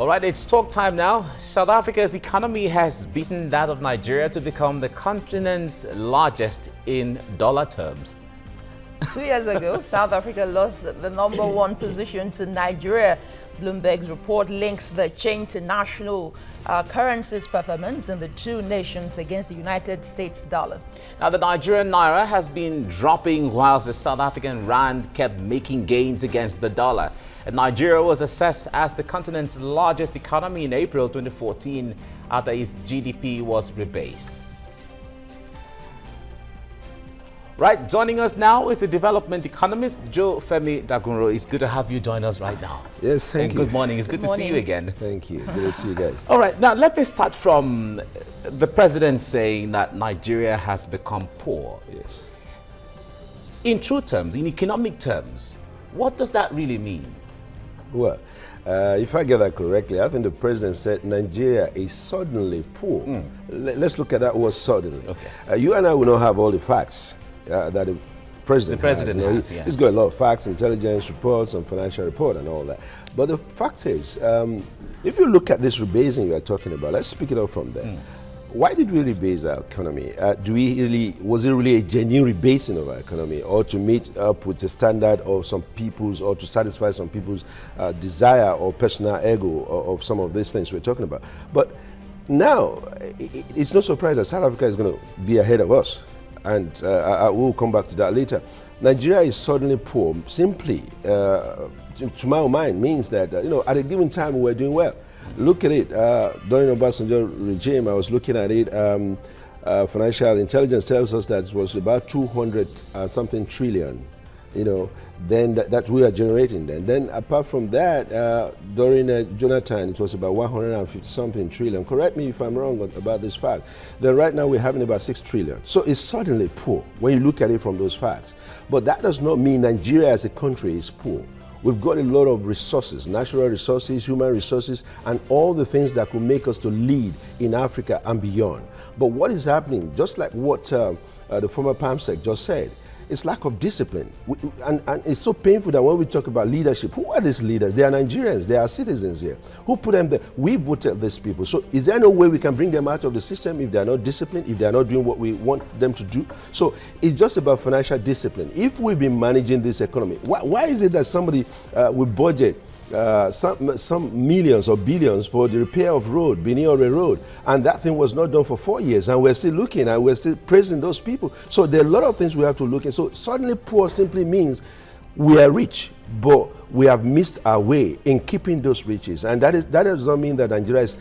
All right, it's talk time now. South Africa's economy has beaten that of Nigeria to become the continent's largest in dollar terms. 2 years ago, South Africa lost the #1 position to Nigeria. Bloomberg's report links the change to national currency's performance in the two nations against the United States dollar. Now, the Nigerian naira has been dropping whilst the South African rand kept making gains against the dollar. And Nigeria was assessed as the continent's largest economy in April 2014 after its GDP was rebased. Right, joining us now is the development economist, Joe-Femi. It's good to have you join us right now. Yes, thank you. Good morning. It's good to see you again. Thank you. Good to see you guys. All right, now let me start from the president saying that Nigeria has become poor. Yes. In true terms, in economic terms, what does that really mean? Well, if I get that correctly, I think the president said Nigeria is suddenly poor. Let's look at that word suddenly. Okay. You and I will not have all the facts that the president has. He's got a lot of facts, intelligence reports, and financial report and all that. But the fact is, if you look at this rebasing you are talking about, let's pick it up from there. Why did we rebase our economy? Was it really a genuine rebasing of our economy, or to meet up with the standard of some people's, or to satisfy some people's desire or personal ego of some of these things we're talking about? But now, it's no surprise that South Africa is going to be ahead of us, and I will come back to that later. Nigeria is suddenly poor, simply, to my mind, means that at a given time we were doing well. Look at it, during the Obasanjo regime, I was looking at it, financial intelligence tells us that it was about 200 something trillion, then that we are generating then. Then apart from that, during Jonathan, it was about 150 something trillion. Correct me if I'm wrong about this fact. Then right now we're having about 6 trillion. So it's suddenly poor when you look at it from those facts. But that does not mean Nigeria as a country is poor. We've got a lot of resources, natural resources, human resources, and all the things that could make us to lead in Africa and beyond. But what is happening, just like what the former PAMSEC just said, it's lack of discipline. And it's so painful that when we talk about leadership, who are these leaders? They are Nigerians, they are citizens here. Who put them there? We voted these people. So is there no way we can bring them out of the system if they are not disciplined, if they are not doing what we want them to do? So it's just about financial discipline. If we've been managing this economy, why is it that somebody will budget some millions or billions for the repair of road, Biniore Road, and that thing was not done for 4 years, and we're still looking and we're still praising those people? So there are a lot of things we have to look at. So suddenly poor simply means we are rich, but we have missed our way in keeping those riches, and that does not mean that Nigeria is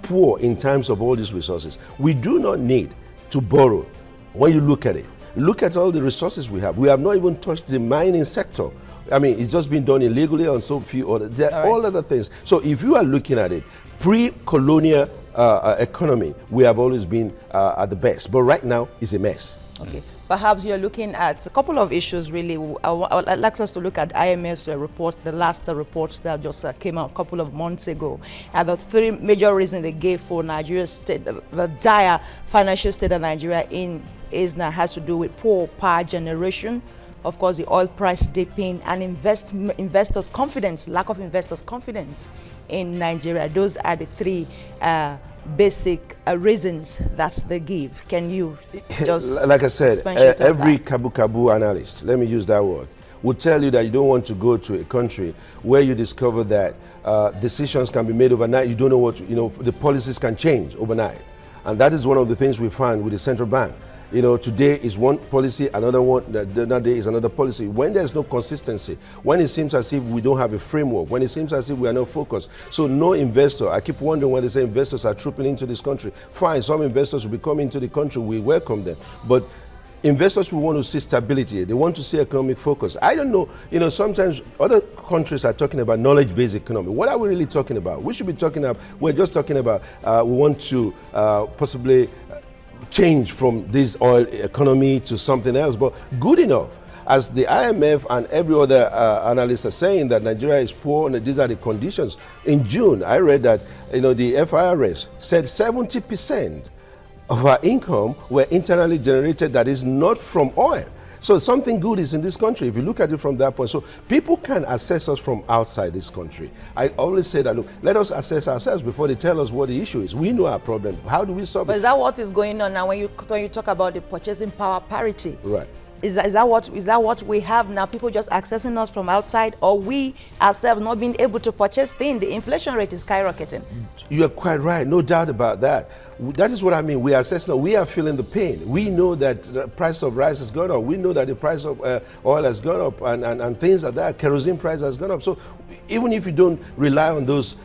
poor in terms of all these resources. We do not need to borrow. When you look at it, look at all the resources we have. We have not even touched the mining sector. I mean, it's just been done illegally on so few other. There are all other things. So if you are looking at it, pre-colonial economy, we have always been at the best. But right now, it's a mess. Okay. Perhaps you're looking at a couple of issues, really. I'd like us to look at IMF's reports, the last reports that just came out a couple of months ago. And the three major reasons they gave for Nigeria's state, the dire financial state of Nigeria has to do with poor power generation, of course, the oil price dipping, and investors' confidence, lack of investors' confidence in Nigeria. Those are the three basic reasons that they give. Can you just like I said, every kabu analyst, let me use that word, would tell you that you don't want to go to a country where you discover that decisions can be made overnight. You don't know what, the policies can change overnight. And that is one of the things we find with the central bank. Today is one policy, another one, the other day is another policy. When there's no consistency, when it seems as if we don't have a framework, when it seems as if we are not focused. So no investor, I keep wondering when they say investors are trooping into this country. Fine, some investors will be coming into the country, we welcome them. But investors will want to see stability, they want to see economic focus. I don't know, sometimes other countries are talking about knowledge-based economy. What are we really talking about? We should be talking about, we're just talking about, we want to possibly change from this oil economy to something else, but good enough. As the IMF and every other analyst are saying that Nigeria is poor and these are the conditions. In June, I read that the FIRS said 70% of our income were internally generated, that is not from oil. So something good is in this country if you look at it from that point. So people can assess us from outside this country. I always say that, look, let us assess ourselves before they tell us what the issue is. We know our problem. How do we solve it? But is that what is going on now when you talk about the purchasing power parity? Right. Is that what we have now? People just accessing us from outside, or we ourselves not being able to purchase things? The inflation rate is skyrocketing. You are quite right, no doubt about that. That is what I mean. We are assessing. We are feeling the pain. We know that the price of rice has gone up. We know that the price of oil has gone up, and things like that. Kerosene price has gone up. So even if you don't rely on those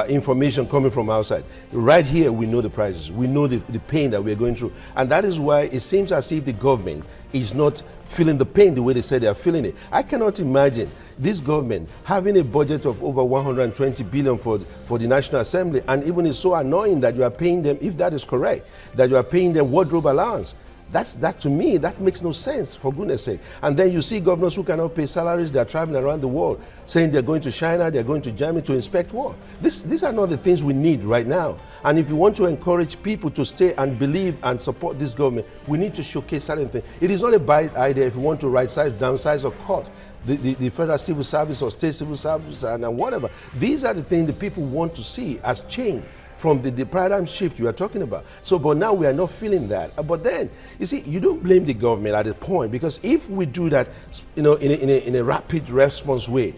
information coming from outside, right here we know the prices. We know the pain that we are going through, and that is why it seems as if the government is not feeling the pain the way they say they are feeling it. I cannot imagine this government having a budget of over 120 billion for the National Assembly, and even it's so annoying that you are paying them, if that is correct, that you are paying them wardrobe allowance. That to me, that makes no sense, for goodness sake. And then you see governors who cannot pay salaries, they're traveling around the world saying they're going to China, they're going to Germany to inspect war. These are not the things we need right now. And if you want to encourage people to stay and believe and support this government, we need to showcase certain things. It is not a bad idea if you want to right size, downsize, or cut the federal civil service or state civil service and whatever. These are the things the people want to see as change from the paradigm shift you are talking about. So, but now we are not feeling that. But then, you see, you don't blame the government at a point, because if we do that, you know, in a rapid response way,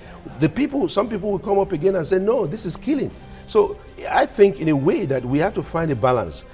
some people will come up again and say, no, this is killing. So I think in a way that we have to find a balance,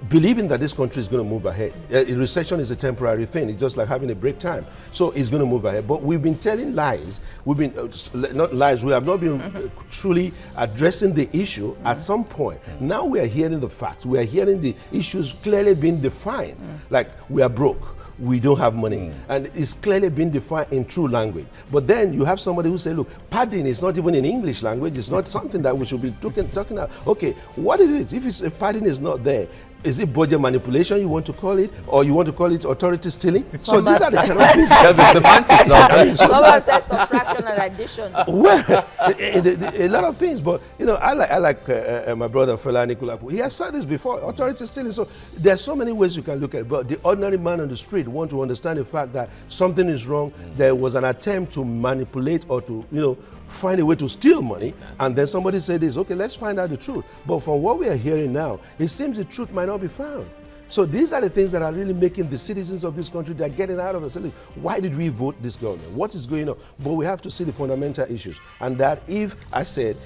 believing that this country is going to move ahead. A recession is a temporary thing. It's just like having a break time. So it's going to move ahead. But we've been telling lies. We've been, not lies, we have not been truly addressing the issue at some point. Now we are hearing the facts. We are hearing the issues clearly being defined. Like, we are broke. We don't have money. And it's clearly been defined in true language. But then you have somebody who say, look, padding is not even in English language. It's not something that we should be talking about. Okay, what is it? If padding is not there, is it budget manipulation you want to call it, or you want to call it authority stealing? So these are the kind of things. The semantics of it. Someone said subtraction and addition. Well, a lot of things, but you know, I like my brother Fela Anikulapo. He has said this before. Authority stealing. So there are so many ways you can look at it. But the ordinary man on the street want to understand the fact that something is wrong. There was an attempt to manipulate or to, you know, find a way to steal money, and then somebody said this, okay, let's find out the truth. But from what we are hearing now, it seems the truth might not be found. So these are the things that are really making the citizens of this country, they're getting out of it. Why did we vote this government? What is going on? But we have to see the fundamental issues. And that if, I said,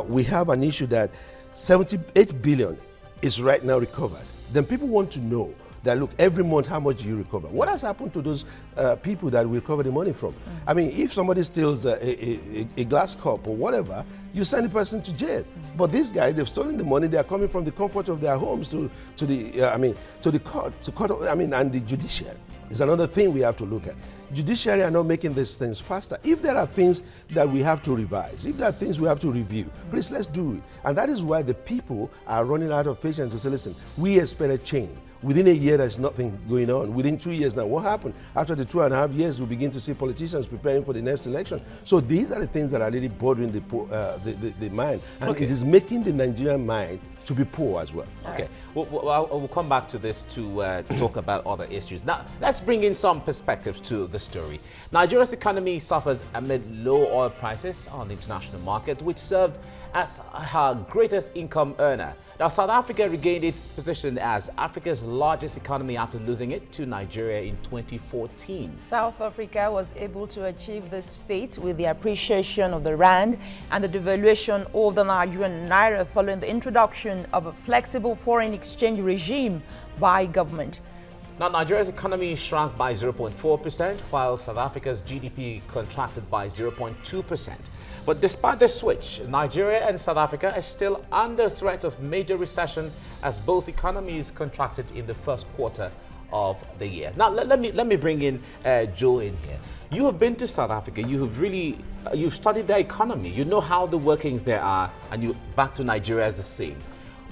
we have an issue that 78 billion is right now recovered, then people want to know that, look, every month, how much do you recover? What has happened to those people that we recover the money from? I mean, if somebody steals a glass cup or whatever, you send the person to jail. But these guys, they've stolen the money. They are coming from the comfort of their homes to the court, and the judiciary is another thing we have to look at. Judiciary are not making these things faster. If there are things that we have to revise, if there are things we have to review, please, let's do it. And that is why the people are running out of patience to say, listen, we expected change. Within a year, there's nothing going on. Within 2 years now, what happened? After the 2.5 years, we begin to see politicians preparing for the next election. So these are the things that are really bothering the mind. And it is making the Nigerian mind to be poor as well. Okay, we'll come back to this to talk about other issues. Now, let's bring in some perspectives to the story. Nigeria's economy suffers amid low oil prices on the international market, which served as her greatest income earner. Now, South Africa regained its position as Africa's largest economy after losing it to Nigeria in 2014. South Africa was able to achieve this feat with the appreciation of the rand and the devaluation of the Nigerian naira following the introduction of a flexible foreign exchange regime by government. Now, Nigeria's economy shrank by 0.4%, while South Africa's GDP contracted by 0.2%. But despite the switch, Nigeria and South Africa are still under threat of major recession as both economies contracted in the first quarter of the year. Now, let me bring in Joe in here. You have been to South Africa. You've studied their economy. You know how the workings there are, and you back to Nigeria as the same.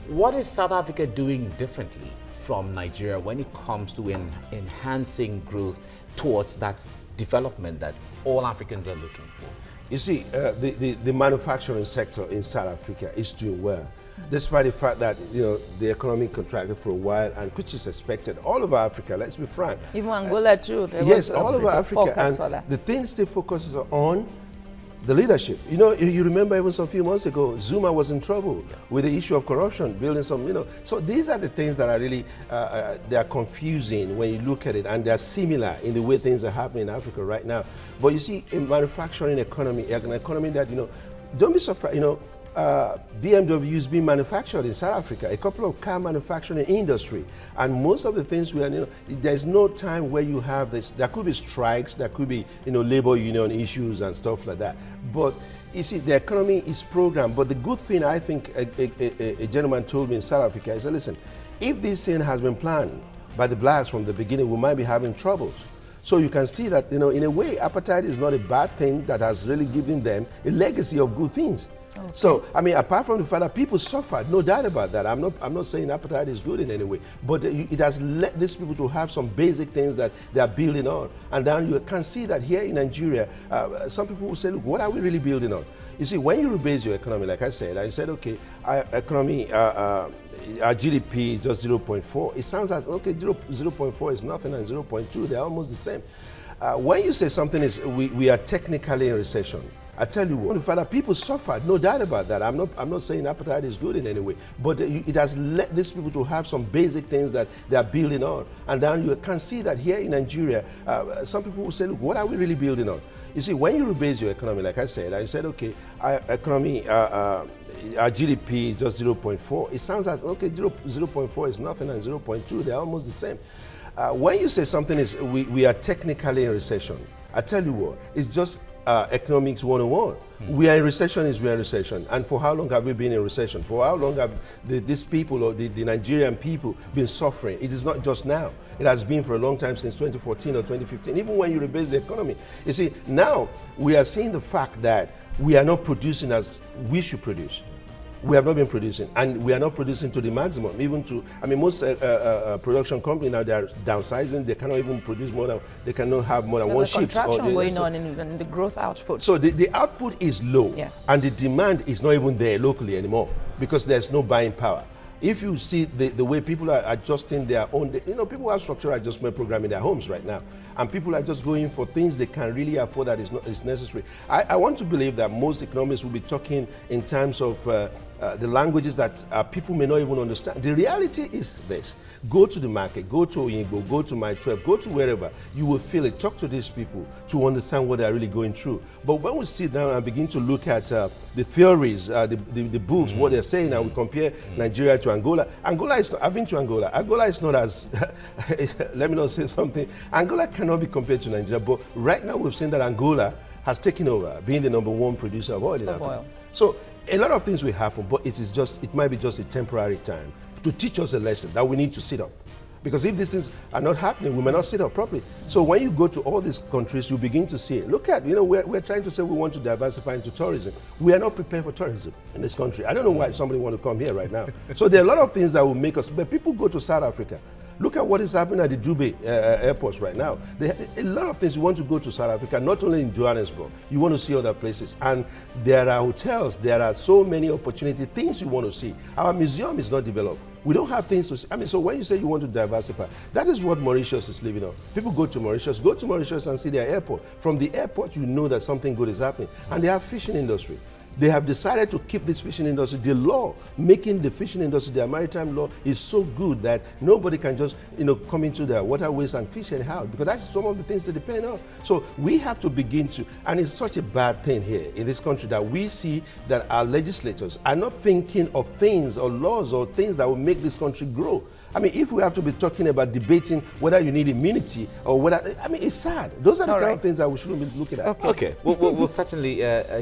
What is South Africa doing differently from Nigeria when it comes to enhancing growth towards that development that all Africans are looking for? You see, the manufacturing sector in South Africa is doing well. despite the fact that the economy contracted for a while, and which is expected all over Africa. Let's be frank. Even Angola too. Yes, all over Africa, and the thing still focuses on the leadership. You remember even some few months ago, Zuma was in trouble with the issue of corruption, building some, So these are the things that are really, they are confusing when you look at it, and they're similar in the way things are happening in Africa right now. But you see, a manufacturing economy, an economy that, don't be surprised, BMW is being manufactured in South Africa, a couple of car manufacturing industry, and most of the things there's no time where you have this. There could be strikes, there could be labor union issues and stuff like that. But you see, the economy is programmed. But the good thing, I think, a gentleman told me in South Africa, he said, listen, if this thing has been planned by the blacks from the beginning, we might be having troubles. So you can see that, in a way, apartheid is not a bad thing that has really given them a legacy of good things. Okay. So, apart from the fact that people suffered, no doubt about that. I'm not saying apartheid is good in any way, but it has led these people to have some basic things that they are building on. And then you can see that here in Nigeria, some people will say, look, what are we really building on? You see, when you rebase your economy, like I said, okay, our economy, our GDP is just 0.4. It sounds as, okay, 0.4 is nothing, and 0.2, they're almost the same. When you say something is, we are technically in recession, I tell you what, the fact that people suffered, no doubt about that. I'm not saying apartheid is good in any way, but it has led these people to have some basic things that they are building on. And then you can see that here in Nigeria, some people will say, look, what are we really building on? You see, when you rebase your economy, like I said, okay, our economy, our GDP is just 0.4. It sounds as, okay, 0.4 is nothing, and 0.2, they're almost the same. When you say something is, we are technically in recession, I tell you what, it's just economics 101. We are in recession, we are in recession. And for how long have we been in recession? For how long have these people, or the Nigerian people, been suffering? It is not just now. It has been for a long time, since 2014 or 2015, even when you rebase the economy. You see, now we are seeing the fact that we are not producing as we should produce. We have not been producing, and we are not producing to the maximum. Even to, most production companies now, they are downsizing. They cannot even produce more than, they cannot have more than one shift. There's a contraction going on in the growth output. So the output is low, and the demand is not even there locally anymore, because there's no buying power. If you see the way people are adjusting their own, people have structural adjustment program in their homes right now, and people are just going for things they can really afford that is necessary. I want to believe that most economists will be talking in terms of the languages that people may not even understand. The reality is this: go to the market, go to Oyinbo, go to my 12, go to wherever, you will feel it. Talk to these people to understand what they're really going through. But when we sit down and begin to look at the theories, the books, what they're saying, and we compare Nigeria to Angola, Angola is not, I've been to Angola. Angola is not as, let me not say something, Angola cannot be compared to Nigeria, but right now we've seen that Angola has taken over, being the #1 producer of oil in Africa. So a lot of things will happen, but it might be just a temporary time to teach us a lesson that we need to sit up. Because if these things are not happening, we may not sit up properly. So when you go to all these countries, you begin to see it. Look at, we're trying to say we want to diversify into tourism. We are not prepared for tourism in this country. I don't know why somebody want to come here right now. So there are a lot of things that will make us, but people go to South Africa. Look at what is happening at the Dubai airports right now. A lot of things. You want to go to South Africa, not only in Johannesburg, you want to see other places. And there are hotels, there are so many opportunities, things you want to see. Our museum is not developed. We don't have things to see. So when you say you want to diversify, that is what Mauritius is living on. People go to Mauritius and see their airport. From the airport, you know that something good is happening. And they have fishing industry. They have decided to keep this fishing industry. The law making the fishing industry, their maritime law, is so good that nobody can just come into the waterways and fish anyhow, because that's some of the things they depend on. So we have to begin to, and it's such a bad thing here in this country that we see that our legislators are not thinking of things or laws or things that will make this country grow. If we have to be talking about debating whether you need immunity or whether, it's sad. Those are the kind of things that we shouldn't be looking at. Okay. We'll certainly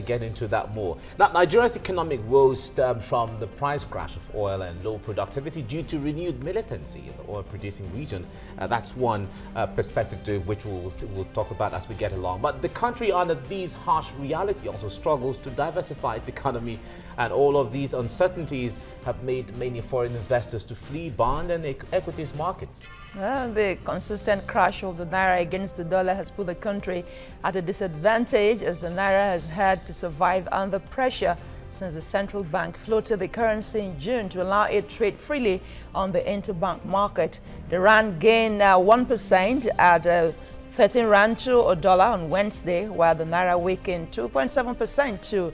get into that more. Now, Nigeria's economic woes stem from the price crash of oil and low productivity due to renewed militancy in the oil-producing region. That's one perspective to which we'll talk about as we get along. But the country, under these harsh reality, also struggles to diversify its economy, and all of these uncertainties have made many foreign investors to flee bond and equities markets. The consistent crash of the naira against the dollar has put the country at a disadvantage, as the naira has had to survive under pressure since the central bank floated the currency in June to allow it to trade freely on the interbank market. The rand gained 1% at 13 rand to a dollar on Wednesday, while the naira weakened 2.7% to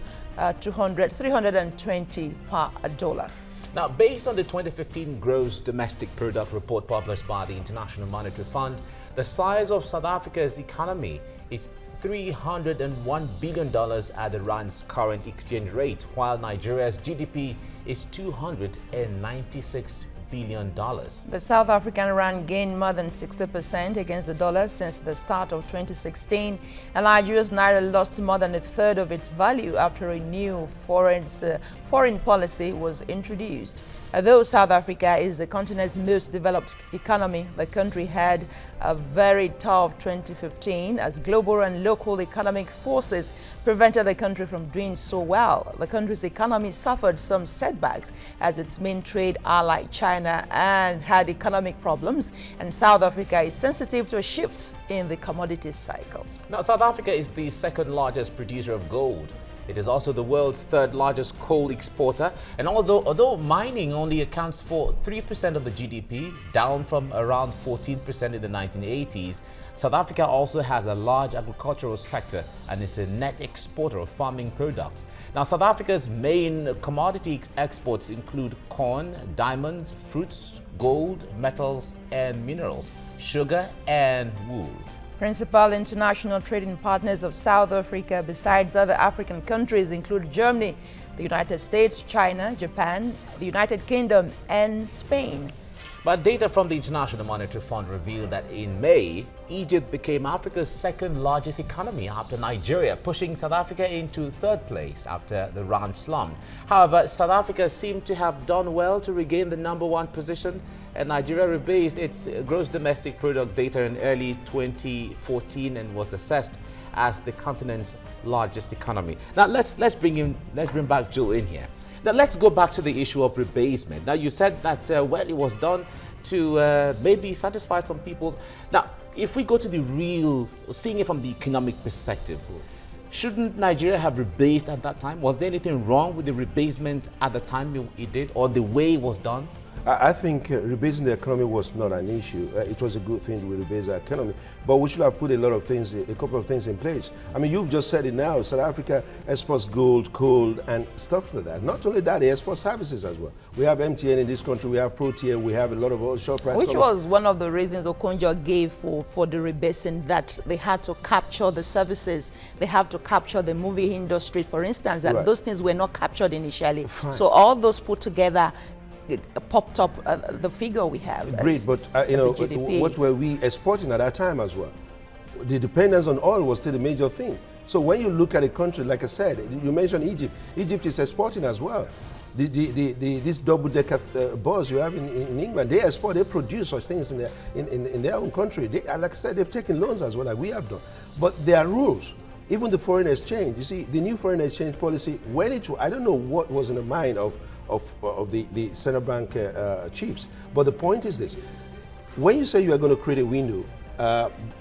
320 per dollar. Now, based on the 2015 Gross Domestic Product report published by the International Monetary Fund, the size of South Africa's economy is $301 billion at the rand's current exchange rate, while Nigeria's GDP is $296 billion. The South African rand gained more than 60% against the dollar since the start of 2016, and Nigeria's naira lost more than a third of its value after a new foreign policy was introduced. Although South Africa is the continent's most developed economy, the country had a very tough 2015 as global and local economic forces prevented the country from doing so well. The country's economy suffered some setbacks as its main trade ally, China, and had economic problems, and South Africa is sensitive to shifts in the commodities cycle. Now, South Africa is the second largest producer of gold. It is also the world's third largest coal exporter, and although mining only accounts for 3% of the GDP, down from around 14% in the 1980s, South Africa also has a large agricultural sector and is a net exporter of farming products. Now, South Africa's main commodity exports include corn, diamonds, fruits, gold, metals and minerals, sugar and wool. Principal international trading partners of South Africa, besides other African countries, include Germany, the United States, China, Japan, the United Kingdom, and Spain. But data from the International Monetary Fund revealed that in May, Egypt became Africa's second largest economy after Nigeria, pushing South Africa into third place after the rand slumped. However, South Africa seemed to have done well to regain the #1 position, and Nigeria rebased its gross domestic product data in early 2014 and was assessed as the continent's largest economy. Now let's bring back Joe in here. Now let's go back to the issue of rebasement. Now you said that well, it was done to maybe satisfy some people's. Now, if we go to the real, seeing it from the economic perspective, shouldn't Nigeria have rebased at that time? Was there anything wrong with the rebasement at the time it did, or the way it was done? I think rebasing the economy was not an issue. It was a good thing to rebase the economy, but we should have put a couple of things in place. I mean, you've just said it now. South Africa exports gold, coal, and stuff like that. Not only that, they export services as well. We have MTN in this country, we have Protea, we have a lot of offshore price. Which was one of the reasons Okonjo gave for the rebasing, that they had to capture the services, they have to capture the movie industry, for instance, and those things were not captured initially. Fine. So all those put together popped up the figure we have. Great, but you know, what were we exporting at that time as well? The dependence on oil was still the major thing. So when you look at a country, like I said, you mentioned Egypt. Egypt is exporting as well. This double-decker bus you have in England, they export, they produce such things in their own country. Like I said, they've taken loans as well, like we have done. But there are rules. Even the foreign exchange, you see, the new foreign exchange policy, when I don't know what was in the mind of the central bank chiefs, but the point is this: when you say you are going to create a window,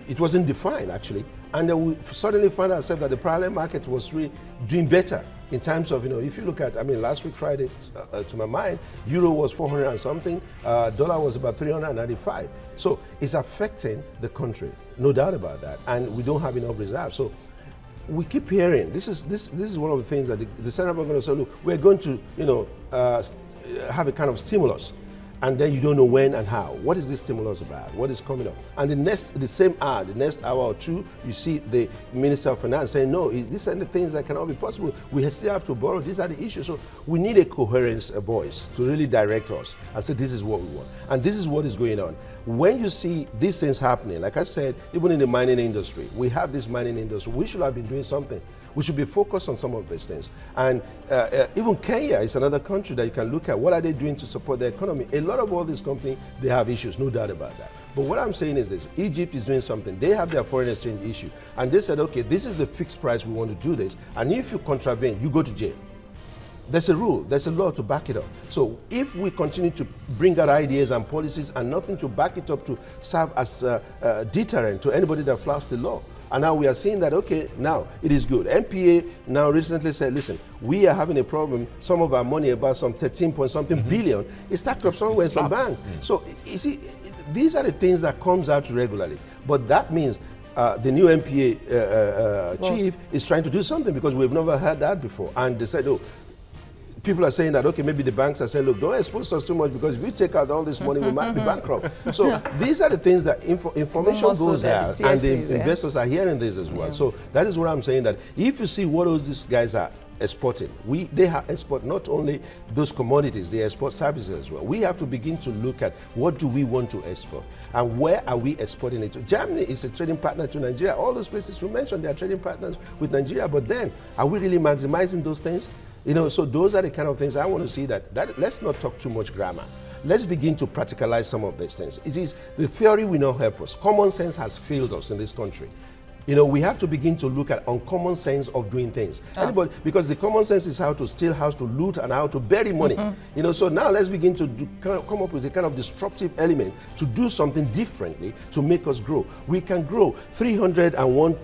it wasn't defined actually, and then we suddenly found ourselves that the parallel market was really doing better in terms of, you know, if you look at, I mean, last week Friday, to my mind, euro was 400 and something, dollar was about 395. So it's affecting the country, no doubt about that, and we don't have enough reserves. So we keep hearing, this is one of the things that the central bank is going to say, look, we're going to, you know, have a kind of stimulus, and then you don't know when and how. What is this stimulus about? What is coming up? And the next hour or two, you see the Minister of Finance saying, no, these are the things that cannot be possible. We still have to borrow. These are the issues. So we need a coherent voice to really direct us and say, this is what we want. And this is what is going on. When you see these things happening, like I said, even in the mining industry, we have this mining industry. We should have been doing something. We should be focused on some of these things. And even Kenya is another country that you can look at. What are they doing to support their economy? A lot of all these companies, they have issues, no doubt about that. But what I'm saying is this: Egypt is doing something. They have their foreign exchange issue. And they said, okay, this is the fixed price, we want to do this. And if you contravene, you go to jail. There's a rule, there's a law to back it up. So if we continue to bring out ideas and policies and nothing to back it up to serve as a deterrent to anybody that flouts the law, And now we are seeing that, okay, now it is good. MPA now recently said, listen, we are having a problem. Some of our money, about some 13 point something billion, is stacked up somewhere in some banks. So you see, these are the things that comes out regularly. But that means the new MPA chief is trying to do something, because we've never had that before. And they said, oh, people are saying that, okay, maybe the banks are saying, look, don't expose us too much, because if we take out all this money, we might be bankrupt. So these are the things that information goes out, and the investors are hearing this as well. So that is what I'm saying, that if you see what all these guys are exporting, they export not only those commodities, they export services as well. We have to begin to look at what do we want to export, and where are we exporting it to. Germany is a trading partner to Nigeria. All those places you mentioned, they are trading partners with Nigeria, but then are we really maximizing those things? You know, so those are the kind of things I want to see, that let's not talk too much grammar. Let's begin to practicalize some of these things. It is, the theory will not help us. Common sense has failed us in this country. You know, we have to begin to look at uncommon sense of doing things. Anybody, because the common sense is how to steal, how to loot, and how to bury money. You know, so now let's begin to come up with a kind of disruptive element to do something differently to make us grow. We can grow 301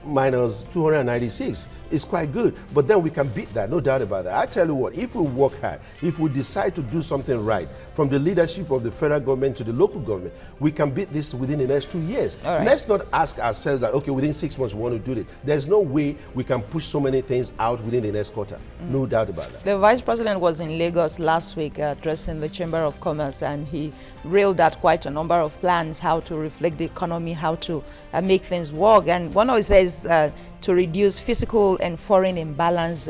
minus 296 is quite good, but then we can beat that, no doubt about that. I tell you what, if we work hard, if we decide to do something right, from the leadership of the federal government to the local government, we can beat this within the next 2 years. Let's not ask ourselves that, okay, within 6 months we want to do it. There's no way we can push so many things out within the next quarter. No doubt about that. The Vice President was in Lagos last week addressing the Chamber of Commerce, and he railed at quite a number of plans, how to reflect the economy, how to make things work. And one of it says to reduce fiscal and foreign imbalance,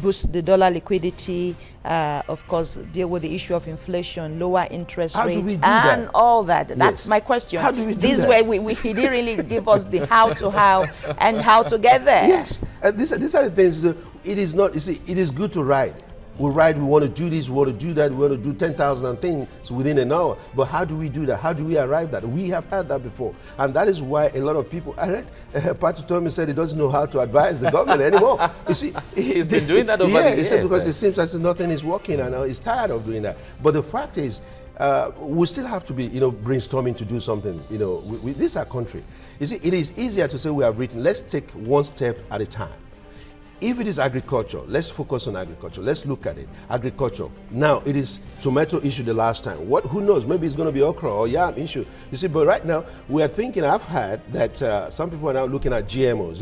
boost the dollar liquidity, of course, deal with the issue of inflation, lower interest rates, and all that. That's my question. How do we do this that? way, he didn't really give us the how and how to get there. Yes, these are the things. It is not, you see, it is good to ride. We ride, we want to do this, we want to do that, we want to do 10,000 things within an hour. But how do we do that? How do we arrive at that? We have had that before. And that is why a lot of people, I read, Patu Tomi said he doesn't know how to advise the government anymore. You see, he's been doing that over the years. He said because it seems as if nothing is working, and he's tired of doing that. But the fact is, we still have to be, brainstorming to do something. This is our country. You see, it is easier to say we have written, let's take one step at a time. If it is agriculture, let's focus on agriculture. Let's look at it. Agriculture. Now, it is tomato issue the last time. Who knows? Maybe it's going to be okra or yam issue. You see, but right now, we are thinking, I've heard that some people are now looking at GMOs,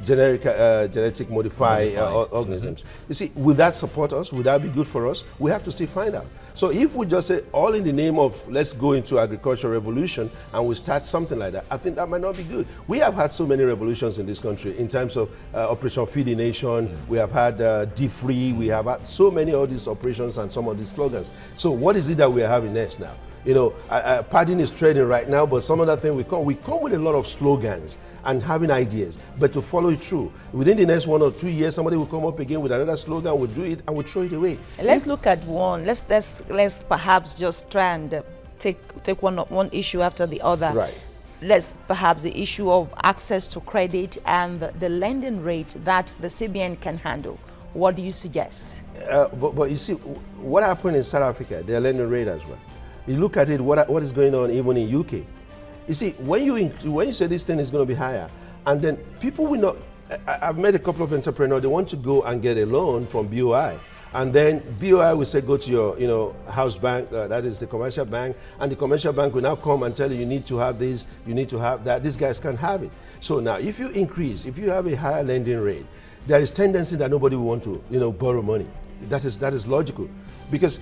genetic modified organisms. You see, will that support us? Will that be good for us? We have to still find out. So if we just say, all in the name of let's go into agricultural revolution and we start something like that, I think that might not be good. We have had so many revolutions in this country in terms of Operation Feed the Nation. We have had D-Free. We have had so many of these operations and some of these slogans. So what is it that we are having next now? Pardon is trading right now, but some other thing we come with a lot of slogans and having ideas, but to follow it through. Within the next 1 or 2 years, somebody will come up again with another slogan, we'll do it, and we'll throw it away. Let's look at one. Let's perhaps just try and take one issue after the other. Right. Let's perhaps the issue of access to credit and the lending rate that the CBN can handle. What do you suggest? But you see, what happened in South Africa, their lending rate as well. You look at it, what is going on even in UK. You see, when you say this thing is going to be higher, and then people will not, I've met a couple of entrepreneurs, they want to go and get a loan from BOI. And then BOI will say, go to your house bank, that is the commercial bank, and the commercial bank will now come and tell you, you need to have this, you need to have that. These guys can't have it. So now, if you increase, if you have a higher lending rate, there is tendency that nobody will want to, borrow money. That is logical, because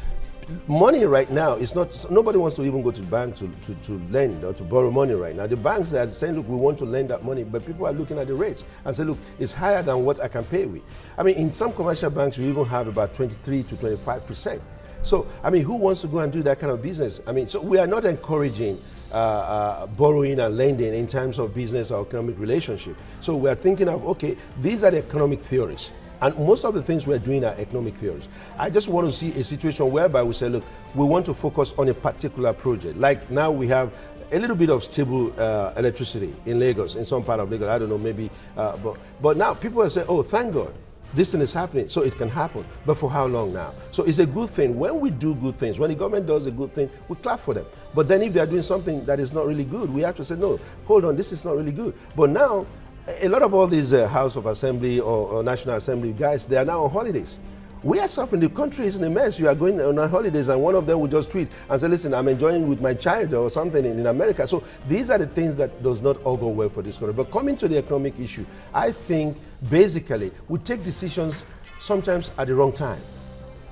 money right now is not, nobody wants to even go to the bank to lend or to borrow money right now. The banks that are saying, look, we want to lend that money, but people are looking at the rates and say, look, it's higher than what I can pay with. I mean, in some commercial banks, you even have about 23 to 25%. So, I mean, who wants to go and do that kind of business? I mean, so we are not encouraging borrowing and lending in terms of business or economic relationship. So we are thinking of, okay, these are the economic theories. And most of the things we're doing are economic theories. I just want to see a situation whereby we say, look, we want to focus on a particular project. Like now we have a little bit of stable electricity in Lagos, in some part of Lagos. I don't know, maybe. But now people are saying, oh, thank God, this thing is happening, so it can happen. But for how long now? So it's a good thing. When we do good things, when the government does a good thing, we clap for them. But then if they are doing something that is not really good, we have to say, no, hold on, this is not really good. But now, a lot of all these House of Assembly or National Assembly guys, they are now on holidays. We are suffering. The country is in a mess. You are going on holidays, and one of them will just tweet and say, listen, I'm enjoying with my child or something in America. So these are the things that does not all go well for this country. But coming to the economic issue, I think basically we take decisions sometimes at the wrong time.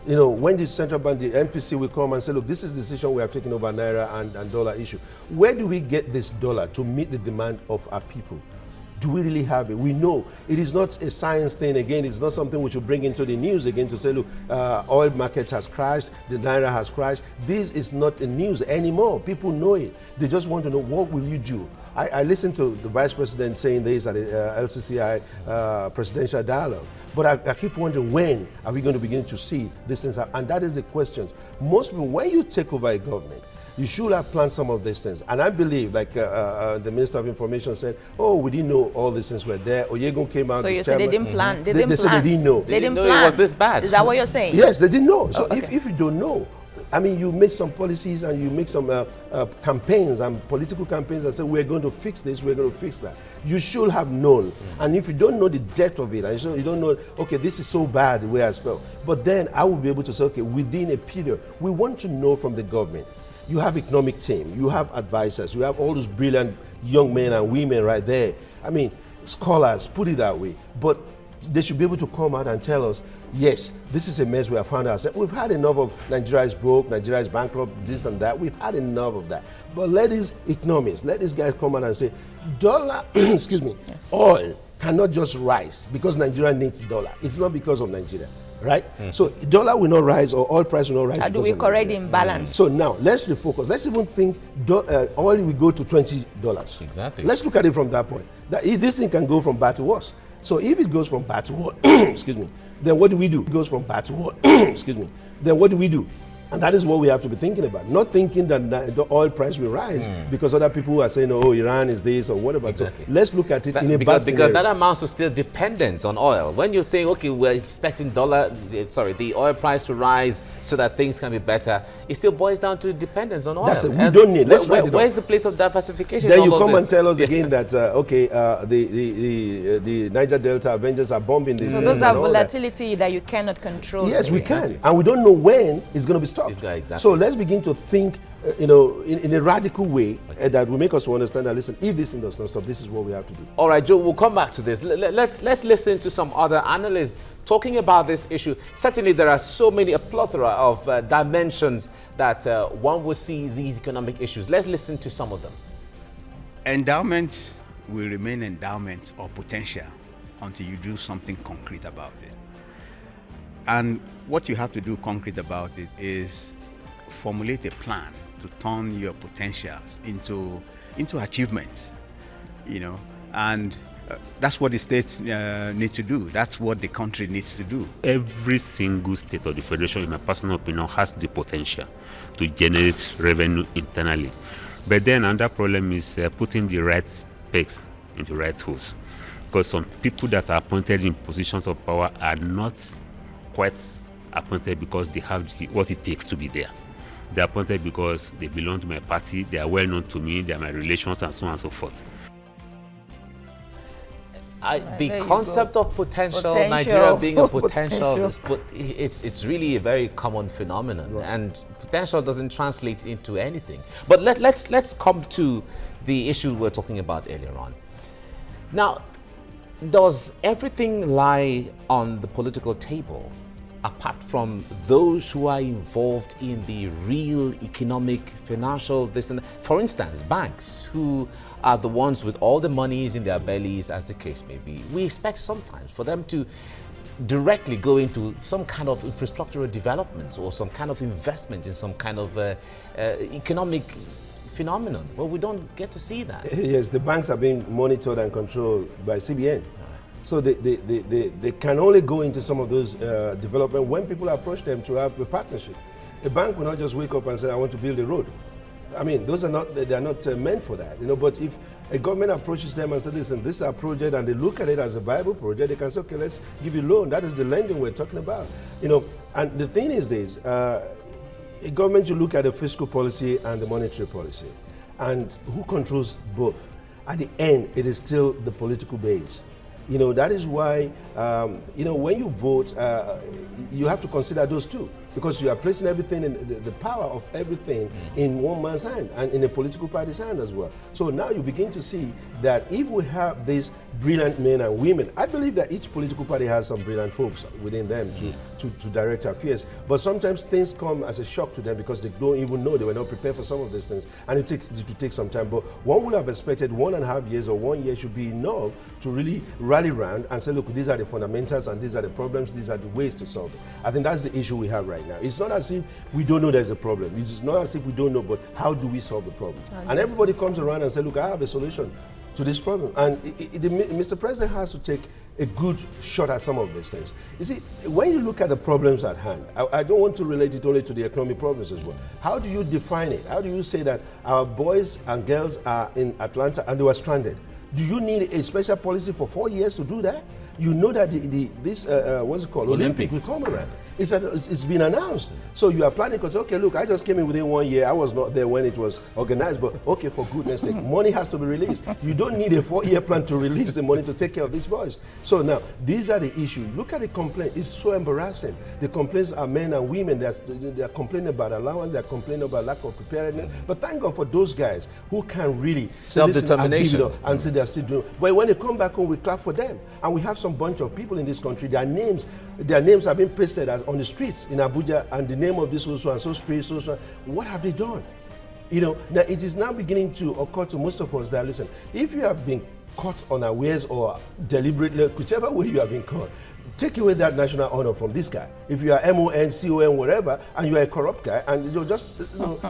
You know, when the central bank, the MPC will come and say, look, this is the decision we have taken over Naira and dollar issue. Where do we get this dollar to meet the demand of our people? Do we really have it? We know it is not a science thing again. It's not something we should bring into the news again to say, look, oil market has crashed, the Naira has crashed. This is not a news anymore. People know it. They just want to know, what will you do? I listened to the Vice President saying this at the LCCI presidential dialogue. But I keep wondering, when are we going to begin to see these things happen? And that is the question. Most people, when you take over a government, you should have planned some of these things. And I believe, like the Minister of Information said, oh, we didn't know all these things were there. Oyego came out. So you said they didn't plan? They said they didn't know. They didn't know plan. It was this bad. Is that what you're saying? Yes, they didn't know. So okay. if you don't know, I mean, you make some policies and you make some campaigns and political campaigns and say, we're going to fix this, we're going to fix that. You should have known. And if you don't know the depth of it, and so you don't know, okay, this is so bad the way I spell. But then I will be able to say, okay, within a period, we want to know from the government. You have economic team, you have advisors, you have all those brilliant young men and women right there. I mean, scholars, put it that way. But they should be able to come out and tell us, yes, this is a mess we have found ourselves. We've had enough of Nigeria is broke, Nigeria is bankrupt, this and that. We've had enough of that. But let these economists, let these guys come out and say, dollar, excuse me, yes, oil cannot just rise because Nigeria needs dollar. It's not because of Nigeria. Right? So dollar will not rise or oil price will not rise. How do we correct the imbalance? So now let's refocus. Let's even think oil will go to $20. Exactly. Let's look at it from that point. That this thing can go from bad to worse. So if it goes from bad to worse, excuse me, then what do we do? It goes from bad to worse, excuse me. Then what do we do? And that is what we have to be thinking about. Not thinking that the oil price will rise because other people are saying, oh, Iran is this or whatever. Exactly. So let's look at it in a bad scenario. Because that amounts to still dependence on oil. When you're saying, okay, we're expecting the oil price to rise so that things can be better, it still boils down to dependence on oil. That's it. We don't need. Let's write it where's the place of diversification? Then you come and tell us again that, okay, the Niger Delta Avengers are bombing the... So those are volatility that you cannot control. Yes, we can. And we don't know when it's going to be stopped. Exactly. So let's begin to think, in a radical way that will make us to understand that, listen, if this thing does not stop, this is what we have to do. All right, Joe, we'll come back to this. Let's listen to some other analysts talking about this issue. Certainly, there are a plethora of dimensions that one will see these economic issues. Let's listen to some of them. Endowments will remain endowments or potential until you do something concrete about it. And what you have to do concrete about it is formulate a plan to turn your potentials into achievements, and that's what the states need to do. That's what the country needs to do. Every single state of the federation, in my personal opinion, has the potential to generate revenue internally. But then another problem is putting the right pegs in the right holes, because some people that are appointed in positions of power are not quite appointed because they have what it takes to be there. They're appointed because they belong to my party, they are well known to me, they are my relations, and so on and so forth. The concept of potential, Nigeria being a potential, it's really a very common phenomenon, right? And potential doesn't translate into anything. But let's come to the issue we were talking about earlier on. Now, does everything lie on the political table, apart from those who are involved in the real economic, financial, this and that? For instance, banks, who are the ones with all the monies in their bellies, as the case may be. We expect sometimes for them to directly go into some kind of infrastructural developments or some kind of investment in some kind of economic phenomenon. Well, we don't get to see that. Yes, the banks are being monitored and controlled by CBN. So they can only go into some of those development when people approach them to have a partnership. A bank will not just wake up and say, I want to build a road. I mean, those are not, they are not meant for that, But if a government approaches them and says, listen, this is our project, and they look at it as a viable project, they can say, okay, let's give you a loan. That is the lending we're talking about, And the thing is this, a government should look at the fiscal policy and the monetary policy, and who controls both. at the end, it is still the political base. You know, that is why, you know, when you vote, you have to consider those two, because you are placing everything in the power of everything in one man's hand and in a political party's hand as well. So now you begin to see that if we have these brilliant men and women, I believe that each political party has some brilliant folks within them to direct affairs. But sometimes things come as a shock to them because they don't even know, they were not prepared for some of these things, and it takes some time. But one would have expected 1.5 years or 1 year should be enough to really rally around and say, look, these are the fundamentals and these are the problems, these are the ways to solve it. I think that's the issue we have right now. It's not as if we don't know there's a problem. It's not as if we don't know, but how do we solve the problem? And everybody comes around and says, look, I have a solution to this problem. And Mr. President has to take a good shot at some of these things. You see, when you look at the problems at hand, I don't want to relate it only to the economic problems as well. How do you define it? How do you say that our boys and girls are in Atlanta and they were stranded? Do you need a special policy for 4 years to do that? You know that this what's it called? Olympic will come around. It's been announced. So you are planning because, okay, look, I just came in within 1 year. I was not there when it was organized, but okay, for goodness sake, money has to be released. You don't need a 4-year plan to release the money to take care of these boys. So now, these are the issues. Look at the complaint. It's so embarrassing. The complaints are men and women. They're complaining about allowance. They're complaining about lack of preparedness. But thank God for those guys who can really self-determination and say they're still doing. But when they come back home, we clap for them. And we have some bunch of people in this country. Their names have been pasted as on the streets in Abuja, and the name of this so and so street, so. What have they done? You know, now it is now beginning to occur to most of us that, listen, if you have been caught unawares or deliberately, whichever way you have been caught, take away that national honor from this guy. If you are MON, CON, whatever, and you are a corrupt guy, and you just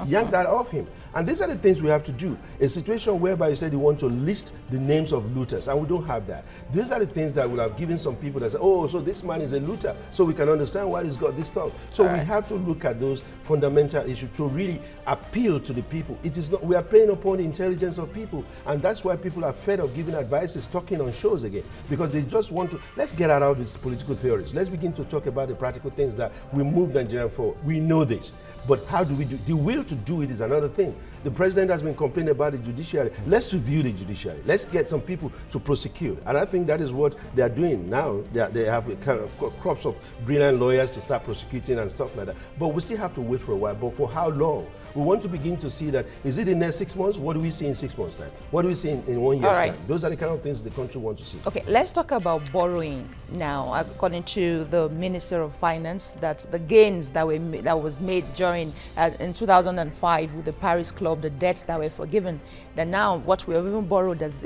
yank that off him. And these are the things we have to do. A situation whereby you said you want to list the names of looters, and we don't have that. These are the things that would have given some people that say, oh, so this man is a looter, so we can understand why he's got this stuff. So we have to look at those fundamental issues to really appeal to the people. It is not, we are playing upon the intelligence of people, and that's why people are fed of giving advices, talking on shows again, because they just want to, let's get out of these political theories. Let's begin to talk about the practical things that will move Nigeria forward. We know this. But how do we do? The will to do it is another thing. The president has been complaining about the judiciary. Let's review the judiciary. Let's get some people to prosecute. And I think that is what they are doing now. They have a kind of crops of brilliant lawyers to start prosecuting and stuff like that. But we still have to wait for a while. But for how long? We want to begin to see that, is it in the next 6 months? What do we see in 6 months' time? What do we see in 1 year's time? Those are the kind of things the country wants to see. Okay, let's talk about borrowing now. According to the Minister of Finance, that the gains that was made during in 2005 with the Paris Club, the debts that were forgiven, that now what we have even borrowed is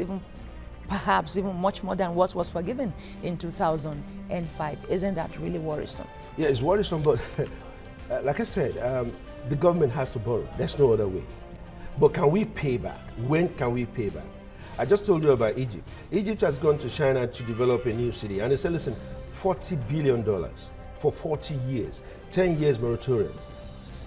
perhaps even much more than what was forgiven in 2005. Isn't that really worrisome? Yeah, it's worrisome, but like I said, the government has to borrow. There's no other way. But can we pay back? When can we pay back? I just told you about Egypt. Egypt has gone to China to develop a new city. And they said, listen, $40 billion for 40 years, 10 years moratorium.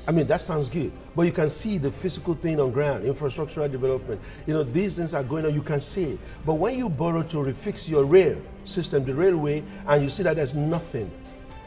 I mean, that sounds good. But you can see the physical thing on ground, infrastructural development. You know, these things are going on, you can see it. But when you borrow to refix your rail system, the railway, and you see that there's nothing,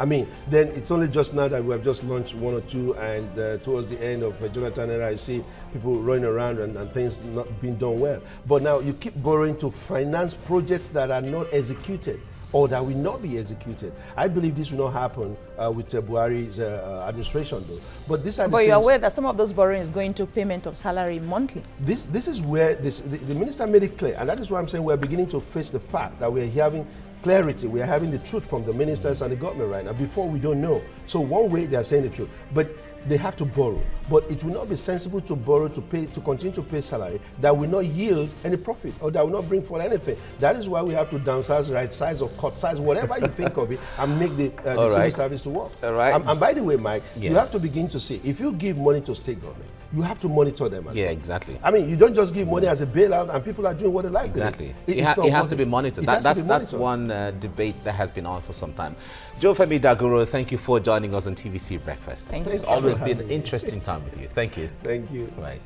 I mean, then it's only just now that we have just launched 1 or 2, and towards the end of Jonathan era, I see people running around and things not being done well. But now you keep borrowing to finance projects that are not executed or that will not be executed. I believe this will not happen with Buhari's administration, though. But these are the you're aware that some of those borrowing is going to payment of salary monthly. This is where the minister made it clear, and that is why I'm saying we're beginning to face the fact that we're having clarity, we are having the truth from the ministers and the government right now. Before, we don't know. So one way they are saying the truth, but they have to borrow. But it will not be sensible to borrow to continue to pay salary that will not yield any profit or that will not bring forth anything. That is why we have to downsize, right size, or cut size, whatever you think of it, and make the civil service to work. All right. And by the way, Mike, you have to begin to see, if you give money to state government, you have to monitor them. Yeah, exactly. I mean, you don't just give money as a bailout and people are doing what they like. Exactly. It has to be monitored. That's one debate that has been on for some time. Joe-Femi Daguro, thank you for joining us on TVC Breakfast. Thank you. It's always been an interesting time with you. Thank you. Thank you. Right.